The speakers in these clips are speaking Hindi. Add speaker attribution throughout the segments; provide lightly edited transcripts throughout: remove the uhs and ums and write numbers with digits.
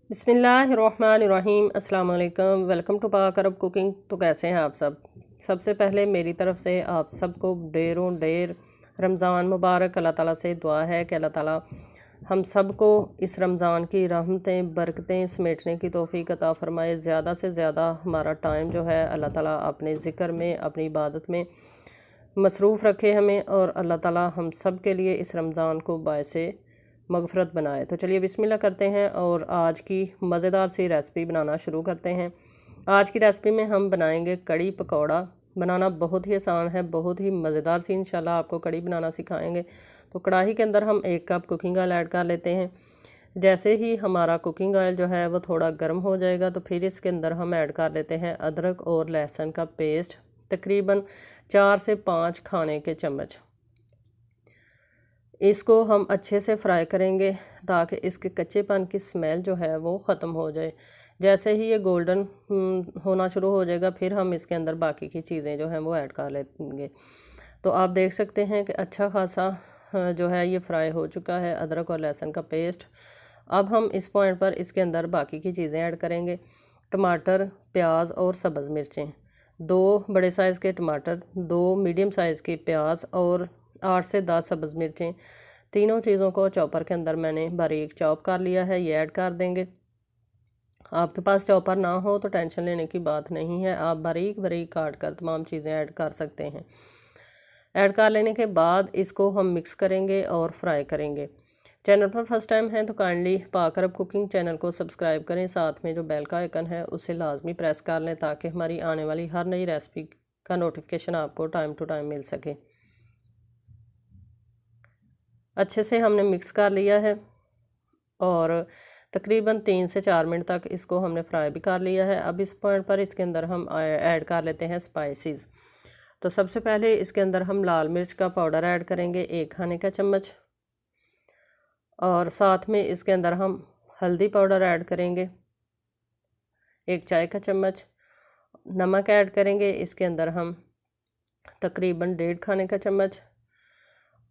Speaker 1: बिस्मिल्लाहिर्रहमानिर्रहीम अस्सलाम वालेकुम। वेलकम टू पाक अरब कुकिंग। तो कैसे हैं आप सब? सबसे पहले मेरी तरफ से आप सबको ढेरों ढेर रमज़ान मुबारक। अल्लाह ताला से दुआ है कि अल्लाह ताला हम सबको इस रमज़ान की रहमतें बरकतें समेटने की तौफीक अता फ़रमाए। ज़्यादा से ज़्यादा हमारा टाइम जो है अल्लाह ताला अपने ज़िक्र में अपनी इबादत में मसरूफ़ रखे हमें, और अल्लाह ताला हम सब के लिए इस रमज़ान को बायसे मगफ़रत बनाए। तो चलिए बिस्मिल्लाह करते हैं और आज की मज़ेदार सी रेसिपी बनाना शुरू करते हैं। आज की रेसिपी में हम बनाएंगे कड़ी पकौड़ा। बनाना बहुत ही आसान है, बहुत ही मज़ेदार सी इंशाल्लाह आपको कड़ी बनाना सिखाएंगे। तो कढ़ाई के अंदर हम 1 कप कुकिंग ऑयल ऐड कर लेते हैं। जैसे ही हमारा कुकिंग ऑयल जो है वो थोड़ा गर्म हो जाएगा तो फिर इसके अंदर हम ऐड कर लेते हैं अदरक और लहसुन का पेस्ट, तकरीबन 4 से 5 खाने के चम्मच। इसको हम अच्छे से फ्राई करेंगे ताकि इसके कच्चेपन की स्मेल जो है वो ख़त्म हो जाए। जैसे ही ये गोल्डन होना शुरू हो जाएगा फिर हम इसके अंदर बाकी की चीज़ें जो हैं वो ऐड कर लेंगे। तो आप देख सकते हैं कि अच्छा खासा जो है ये फ्राई हो चुका है अदरक और लहसुन का पेस्ट। अब हम इस पॉइंट पर इसके अंदर बाकी की चीज़ें ऐड करेंगे। टमाटर, प्याज और सब्ज़ मिर्चें, 2 बड़े साइज़ के टमाटर, 2 मीडियम साइज़ के प्याज और 8 से 10 सब्ज़ मिर्चें। तीनों चीज़ों को चॉपर के अंदर मैंने बारीक चॉप कर लिया है, ये ऐड कर देंगे। आपके पास चॉपर ना हो तो टेंशन लेने की बात नहीं है, आप बारीक बारीक काट कर तमाम चीज़ें ऐड कर सकते हैं। ऐड कर लेने के बाद इसको हम मिक्स करेंगे और फ्राई करेंगे। चैनल पर फर्स्ट टाइम है तो काइंडली पाक अरब कुकिंग चैनल को सब्सक्राइब करें, साथ में जो बेल का आइकन है उसे लाजमी प्रेस कर लें ताकि हमारी आने वाली हर नई रेसिपी का नोटिफिकेशन आपको टाइम टू टाइम मिल सके। अच्छे से हमने मिक्स कर लिया है और तकरीबन 3 से 4 मिनट तक इसको हमने फ्राई भी कर लिया है। अब इस पॉइंट पर इसके अंदर हम ऐड कर लेते हैं स्पाइसेस। तो सबसे पहले इसके अंदर हम लाल मिर्च का पाउडर ऐड करेंगे 1 खाने का चम्मच, और साथ में इसके अंदर हम हल्दी पाउडर ऐड करेंगे 1 चाय का चम्मच। नमक ऐड करेंगे इसके अंदर हम तकरीबन 1.5 खाने का चम्मच,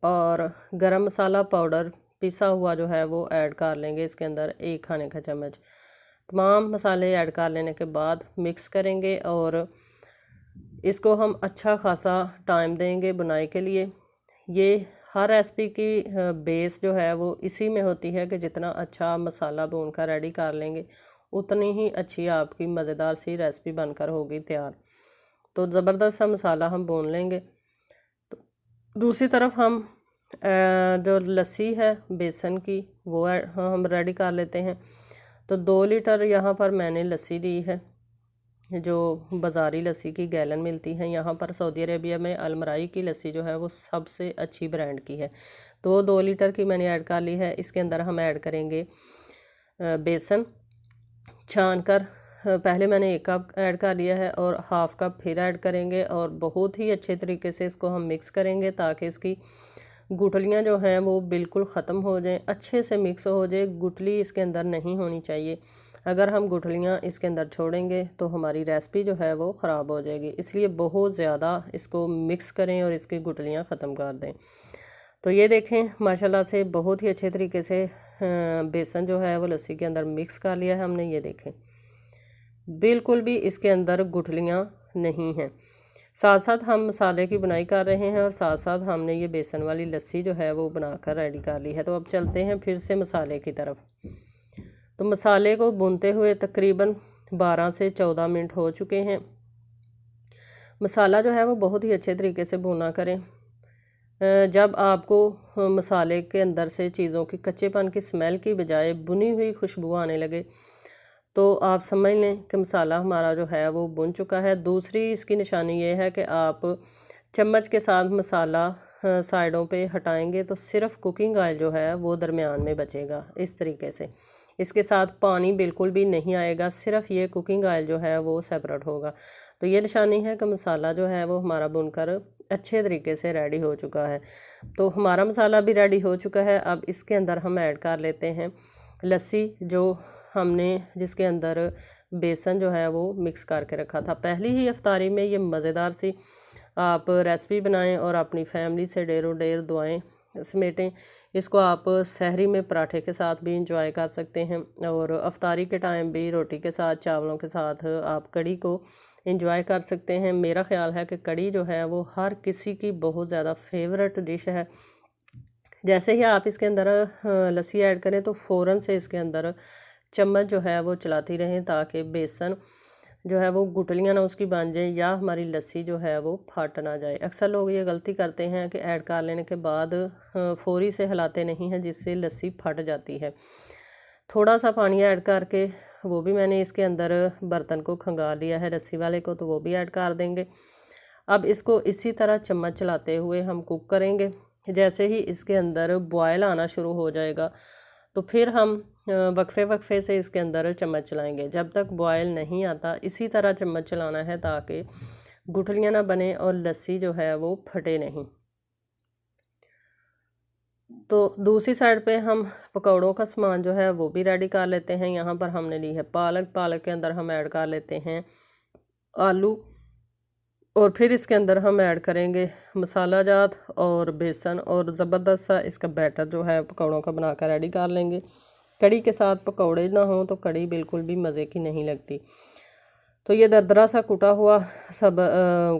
Speaker 1: और गरम मसाला पाउडर पिसा हुआ जो है वो ऐड कर लेंगे इसके अंदर 1 खाने का चम्मच। तमाम मसाले ऐड कर लेने के बाद मिक्स करेंगे और इसको हम अच्छा खासा टाइम देंगे बुनाई के लिए। ये हर रेसिपी की बेस जो है वो इसी में होती है कि जितना अच्छा मसाला भून कर रेडी कर लेंगे उतनी ही अच्छी आपकी मज़ेदार सी रेसिपी बनकर होगी तैयार। तो ज़बरदस्त सा मसाला हम भून लेंगे। तो दूसरी तरफ हम जो लस्सी है बेसन की वो हम रेडी कर लेते हैं। तो 2 लीटर यहाँ पर मैंने लस्सी ली है, जो बाज़ारी लस्सी की गैलन मिलती है। यहाँ पर सऊदी अरेबिया में अलमराई की लस्सी जो है वो सबसे अच्छी ब्रांड की है। तो 2 लीटर की मैंने ऐड कर ली है। इसके अंदर हम ऐड करेंगे बेसन छान कर। पहले मैंने 1 कप ऐड कर लिया है और हाफ़ कप फिर ऐड करेंगे, और बहुत ही अच्छे तरीके से इसको हम मिक्स करेंगे ताकि इसकी गुठलियाँ जो हैं वो बिल्कुल ख़त्म हो जाएं, अच्छे से मिक्स हो जाए। गुठली इसके अंदर नहीं होनी चाहिए। अगर हम गुठलियाँ इसके अंदर छोड़ेंगे तो हमारी रेसिपी जो है वो ख़राब हो जाएगी, इसलिए बहुत ज़्यादा इसको मिक्स करें और इसकी गुठलियाँ ख़त्म कर दें। तो ये देखें माशाल्लाह से बहुत ही अच्छे तरीके से बेसन जो है वो लस्सी के अंदर मिक्स कर लिया है हमने। ये देखें बिल्कुल भी इसके अंदर गुठलियाँ नहीं हैं। साथ साथ हम मसाले की बुनाई कर रहे हैं और साथ साथ हमने ये बेसन वाली लस्सी जो है वो बनाकर रेडी कर ली है। तो अब चलते हैं फिर से मसाले की तरफ। तो मसाले को भूनते हुए तकरीबन 12 से 14 मिनट हो चुके हैं। मसाला जो है वो बहुत ही अच्छे तरीके से भुना करें। जब आपको मसाले के अंदर से चीज़ों की कच्चेपन की स्मेल की बजाय भुनी हुई खुशबू आने लगे तो आप समझ लें कि मसाला हमारा जो है वो भुन चुका है। दूसरी इसकी निशानी ये है कि आप चम्मच के साथ मसाला साइडों पे हटाएंगे तो सिर्फ़ कुकिंग ऑयल जो है वो दरमियान में बचेगा। इस तरीके से इसके साथ पानी बिल्कुल भी नहीं आएगा, सिर्फ़ ये कुकिंग ऑयल जो है वो सेपरेट होगा। तो ये निशानी है कि मसाला जो है वो हमारा भुनकर अच्छे तरीके से रेडी हो चुका है। तो हमारा मसाला भी रेडी हो चुका है। अब इसके अंदर हम ऐड कर लेते हैं लस्सी, जो हमने जिसके अंदर बेसन जो है वो मिक्स करके रखा था। पहली ही इफ्तारी में ये मज़ेदार सी आप रेसिपी बनाएं और अपनी फैमिली से ढेरों ढेर दुआएं समेटें। इसको आप सहरी में पराठे के साथ भी इंजॉय कर सकते हैं और अफ्तारी के टाइम भी रोटी के साथ, चावलों के साथ आप कड़ी को इंजॉय कर सकते हैं। मेरा ख़्याल है कि कड़ी जो है वो हर किसी की बहुत ज़्यादा फेवरेट डिश है। जैसे ही आप इसके अंदर लस्सी ऐड करें तो फ़ौरन से इसके अंदर चम्मच जो है वो चलाती रहें ताकि बेसन जो है वो गुठलियाँ ना उसकी बन जाए या हमारी लस्सी जो है वो फट ना जाए। अक्सर लोग ये गलती करते हैं कि ऐड कर लेने के बाद फ़ौरी से हिलाते नहीं हैं, जिससे लस्सी फट जाती है। थोड़ा सा पानी ऐड करके वो भी मैंने इसके अंदर बर्तन को खंगाल लिया है लस्सी वाले को, तो वो भी ऐड कर देंगे। अब इसको इसी तरह चम्मच चलाते हुए हम कुक करेंगे। जैसे ही इसके अंदर बॉयल आना शुरू हो जाएगा तो फिर हम वक्फे वक्फे से इसके अंदर चम्मच चलाएंगे। जब तक बॉयल नहीं आता इसी तरह चम्मच चलाना है ताकि गुठलियाँ ना बने और लस्सी जो है वो फटे नहीं। तो दूसरी साइड पे हम पकौड़ों का सामान जो है वो भी रेडी कर लेते हैं। यहाँ पर हमने ली है पालक। पालक के अंदर हम ऐड कर लेते हैं आलू और फिर इसके अंदर हम ऐड करेंगे मसाला जात और बेसन और ज़बरदस्त सा इसका बैटर जो है पकौड़ों का बनाकर रेडी कर लेंगे। कड़ी के साथ पकौड़े ना हो तो कड़ी बिल्कुल भी मज़े की नहीं लगती। तो ये दरदरा सा कुटा हुआ सब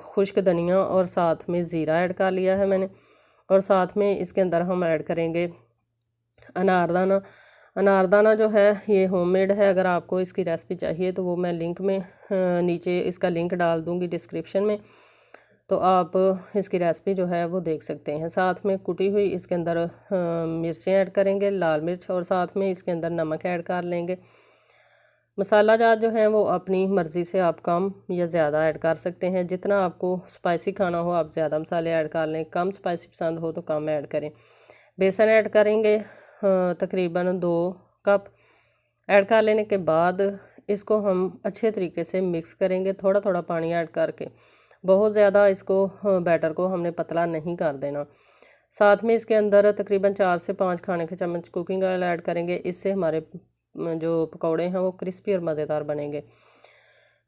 Speaker 1: खुश्क धनिया और साथ में ज़ीरा ऐड कर लिया है मैंने, और साथ में इसके अंदर हम ऐड करेंगे अनारदाना। अनारदाना जो है ये होममेड है। अगर आपको इसकी रेसिपी चाहिए तो वो मैं लिंक में नीचे इसका लिंक डाल दूँगी डिस्क्रिप्शन में, तो आप इसकी रेसिपी जो है वो देख सकते हैं। साथ में कुटी हुई इसके अंदर मिर्चें ऐड करेंगे, लाल मिर्च, और साथ में इसके अंदर नमक ऐड कर लेंगे। मसाला जार जो है वो अपनी मर्ज़ी से आप कम या ज़्यादा ऐड कर सकते हैं। जितना आपको स्पाइसी खाना हो आप ज़्यादा मसाले ऐड कर लें, कम स्पाइसी पसंद हो तो कम ऐड करें। बेसन ऐड करेंगे तकरीबन 2 कप। ऐड कर लेने के बाद इसको हम अच्छे तरीके से मिक्स करेंगे, थोड़ा थोड़ा पानी ऐड करके। बहुत ज़्यादा इसको बैटर को हमने पतला नहीं कर देना। साथ में इसके अंदर तकरीबन 4 से 5 खाने के चम्मच कुकिंग ऑयल ऐड करेंगे। इससे हमारे जो पकौड़े हैं वो क्रिस्पी और मज़ेदार बनेंगे।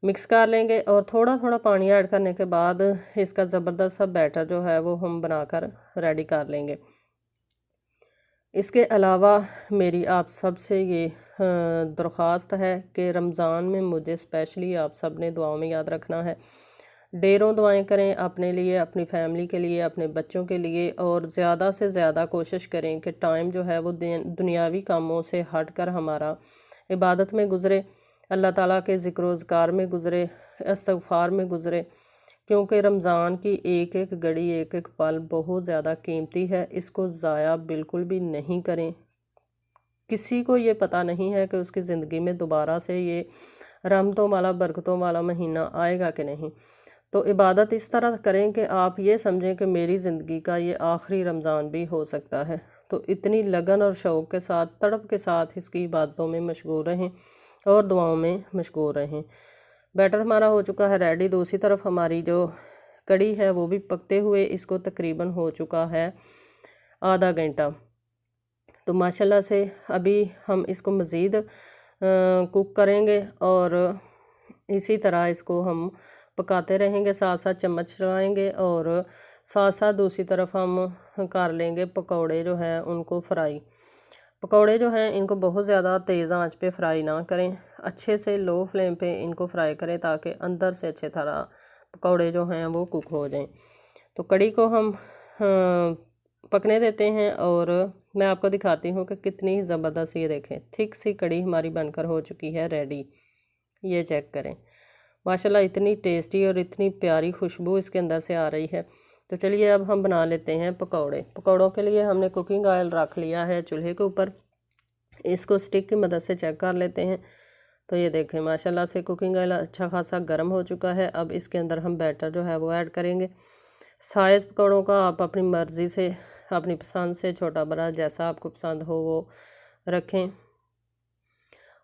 Speaker 1: मिक्स कर लेंगे और थोड़ा थोड़ा पानी ऐड करने के बाद इसका ज़बरदस्त सा बैटर जो है वो हम बनाकर रेडी कर लेंगे। इसके अलावा मेरी आप सब से ये दरख्वास्त है कि रमज़ान में मुझे स्पेशली आप सब ने दुआओं में याद रखना है। ढेरों दुआएं करें अपने लिए, अपनी फैमिली के लिए, अपने बच्चों के लिए, और ज़्यादा से ज़्यादा कोशिश करें कि टाइम जो है वो दुनियावी कामों से हट कर हमारा इबादत में गुज़रे, अल्लाह ताला के ज़िक्र-ओ-ज़कार में गुज़रे, इस्तग़फ़ार में गुज़रे, क्योंकि रमज़ान की एक एक घड़ी, एक एक पल बहुत ज़्यादा कीमती है। इसको ज़ाया बिल्कुल भी नहीं करें। किसी को ये पता नहीं है कि उसकी ज़िंदगी में दोबारा से ये रहमतों वाला, बरकतों वाला महीना आएगा कि नहीं। तो इबादत इस तरह करें कि आप ये समझें कि मेरी ज़िंदगी का ये आखिरी रमज़ान भी हो सकता है। तो इतनी लगन और शौक़ के साथ, तड़प के साथ इसकी इबादतों में मशगूल रहें और दुआओं में मशगूल रहें। बैटर हमारा हो चुका है रेडी। दूसरी तरफ हमारी जो कड़ी है वो भी पकते हुए इसको तकरीबन हो चुका है आधा घंटा। तो माशाल्लाह से अभी हम इसको मज़ीद कुक करेंगे और इसी तरह इसको हम पकाते रहेंगे, साथ साथ चम्मच चलाएँगे और साथ साथ दूसरी तरफ हम कर लेंगे पकौड़े जो हैं उनको फ्राई। पकौड़े जो हैं इनको बहुत ज़्यादा तेज़ आंच पे फ्राई ना करें, अच्छे से लो फ्लेम पे इनको फ्राई करें ताकि अंदर से अच्छे तरह पकौड़े जो हैं वो कुक हो जाएं। तो कड़ी को हम पकने देते हैं और मैं आपको दिखाती हूँ कि कितनी ज़बरदस्त, ये देखें थिक सी कड़ी हमारी बनकर हो चुकी है रेडी। ये चेक करें, माशाल्लाह इतनी टेस्टी और इतनी प्यारी खुशबू इसके अंदर से आ रही है। तो चलिए अब हम बना लेते हैं पकौड़े। पकौड़ों के लिए हमने कुकिंग ऑयल रख लिया है चूल्हे के ऊपर। इसको स्टिक की मदद से चेक कर लेते हैं। तो ये देखें माशाल्लाह से कुकिंग ऑयल अच्छा खासा गर्म हो चुका है। अब इसके अंदर हम बैटर जो है वो ऐड करेंगे। साइज़ पकौड़ों का आप अपनी मर्ज़ी से, अपनी पसंद से, छोटा बड़ा जैसा आपको पसंद हो वो रखें।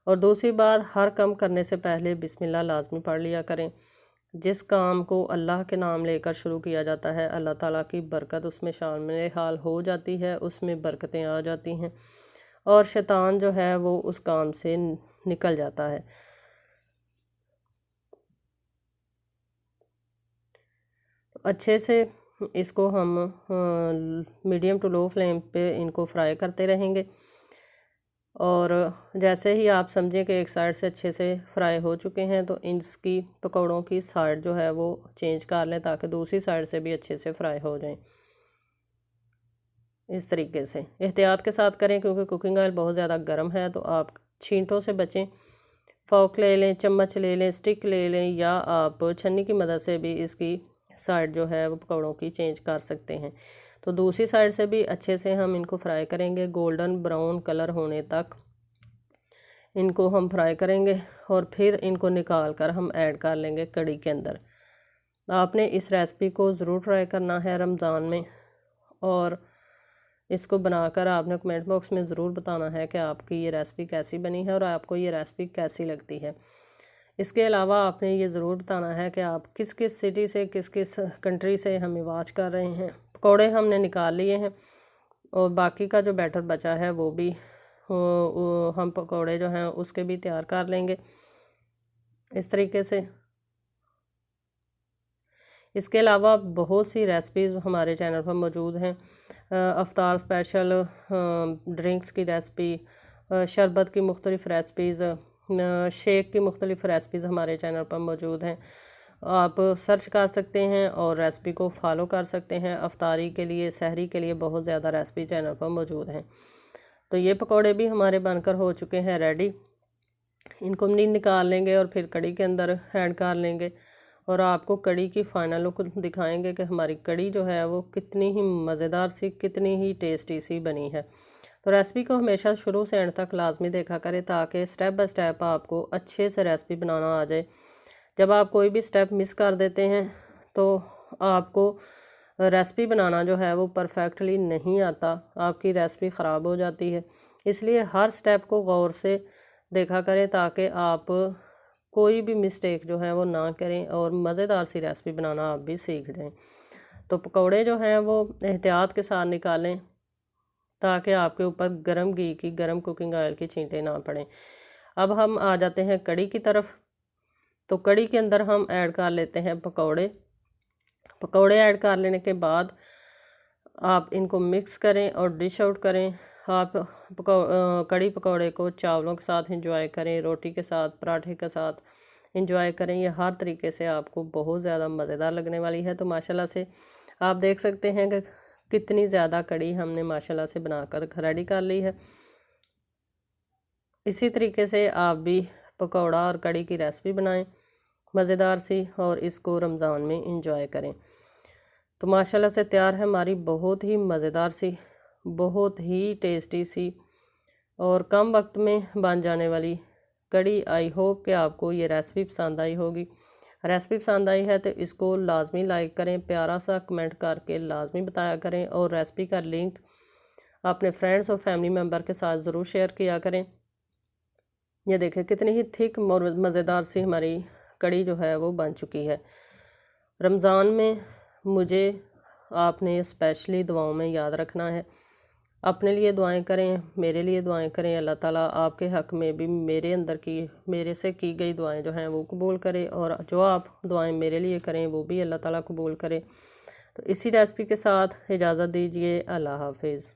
Speaker 1: और दूसरी बार हर काम करने से पहले बिस्मिल्लाह लाजमी पढ़ लिया करें। जिस काम को अल्लाह के नाम लेकर शुरू किया जाता है अल्लाह ताला की बरकत उसमें शामिल हाल हो जाती है, उसमें बरकतें आ जाती हैं और शैतान जो है वो उस काम से निकल जाता है। अच्छे से इसको हम मीडियम टू लो फ्लेम पे इनको फ्राई करते रहेंगे। और जैसे ही आप समझें कि एक साइड से अच्छे से फ्राई हो चुके हैं तो इसकी पकौड़ों की साइड जो है वो चेंज कर लें ताकि दूसरी साइड से भी अच्छे से फ्राई हो जाएं। इस तरीके से एहतियात के साथ करें क्योंकि कुकिंग ऑयल बहुत ज़्यादा गर्म है, तो आप छींटों से बचें। फोक ले लें, चम्मच ले लें, स्टिक ले लें, या आप छन्नी की मदद से भी इसकी साइड जो है वो पकौड़ों की चेंज कर सकते हैं। तो दूसरी साइड से भी अच्छे से हम इनको फ्राई करेंगे, गोल्डन ब्राउन कलर होने तक इनको हम फ्राई करेंगे और फिर इनको निकाल कर हम ऐड कर लेंगे कढ़ी के अंदर। आपने इस रेसिपी को ज़रूर ट्राई करना है रमज़ान में, और इसको बनाकर आपने कमेंट बॉक्स में ज़रूर बताना है कि आपकी ये रेसिपी कैसी बनी है और आपको ये रेसिपी कैसी लगती है। इसके अलावा आपने ये ज़रूर बताना है कि आप किस किस सिटी से, किस किस कंट्री से हमें वॉच कर रहे हैं। पकौड़े हमने निकाल लिए हैं और बाकी का जो बैटर बचा है वो भी हम पकौड़े जो हैं उसके भी तैयार कर लेंगे इस तरीके से। इसके अलावा बहुत सी रेसिपीज़ हमारे चैनल पर मौजूद हैं। अफ्तार स्पेशल, ड्रिंक्स की रेसिपी, शरबत की मुख्तलिफ़ रेसिपीज़, शेक की मुख्तलिफ़ रेसिपीज़ हमारे चैनल पर मौजूद हैं। आप सर्च कर सकते हैं और रेसिपी को फॉलो कर सकते हैं। अफ्तारी के लिए, सहरी के लिए बहुत ज़्यादा रेसिपी चैनल पर मौजूद हैं। तो ये पकौड़े भी हमारे बनकर हो चुके हैं रेडी। इनको हम निकाल लेंगे और फिर कढ़ी के अंदर ऐड कर लेंगे और आपको कढ़ी की फाइनल लुक दिखाएंगे कि हमारी कढ़ी जो है वो कितनी ही मज़ेदार सी, कितनी ही टेस्टी सी बनी है। तो रेसिपी को हमेशा शुरू से एंड तक लाजमी देखा करें ताकि स्टेप बाय स्टेप आपको अच्छे से रेसिपी बनाना आ जाए। जब आप कोई भी स्टेप मिस कर देते हैं तो आपको रेसिपी बनाना जो है वो परफेक्टली नहीं आता, आपकी रेसिपी ख़राब हो जाती है। इसलिए हर स्टेप को गौर से देखा करें ताकि आप कोई भी मिस्टेक जो है वो ना करें और मज़ेदार सी रेसिपी बनाना आप भी सीख जाएं। तो पकौड़े जो हैं वो एहतियात के साथ निकालें ताकि आपके ऊपर गर्म घी की, गर्म कुकिंग ऑयल की छींटे ना पड़ें। अब हम आ जाते हैं कढ़ी की तरफ। तो कढ़ी के अंदर हम ऐड कर लेते हैं पकौड़े। पकौड़े ऐड कर लेने के बाद आप इनको मिक्स करें और डिश आउट करें। आप कढ़ी पकौड़े को चावलों के साथ इंजॉय करें, रोटी के साथ, पराठे के साथ इंजॉय करें। ये हर तरीके से आपको बहुत ज़्यादा मज़ेदार लगने वाली है। तो माशाल्लाह से आप देख सकते हैं कि कितनी ज़्यादा कढ़ी हमने माशाल्लाह से बनाकर रेडी कर ली है। इसी तरीके से आप भी पकौड़ा और कढ़ी की रेसिपी बनाएं मज़ेदार सी और इसको रमज़ान में इंजॉय करें। तो माशाल्लाह से तैयार है हमारी बहुत ही मज़ेदार सी, बहुत ही टेस्टी सी और कम वक्त में बन जाने वाली कढ़ी। आई होप कि आपको ये रेसिपी पसंद आई होगी। रेसिपी पसंद आई है तो इसको लाजमी लाइक करें, प्यारा सा कमेंट करके लाजमी बताया करें और रेसिपी का लिंक अपने फ्रेंड्स और फैमिली मेम्बर के साथ ज़रूर शेयर किया करें। ये देखें कितनी ही थिक और मज़ेदार सी हमारी कढ़ी जो है वो बन चुकी है। रमज़ान में मुझे आपने स्पेशली दुआओं में याद रखना है। अपने लिए दुआएं करें, मेरे लिए दुआएं करें। अल्लाह ताला आपके हक़ में भी मेरे से की गई दुआएं जो हैं वो कबूल करे और जो आप दुआएं मेरे लिए करें वो भी अल्लाह ताला कबूल करे। तो इसी रेसिपी के साथ इजाज़त दीजिए। अल्लाह हाफिज़।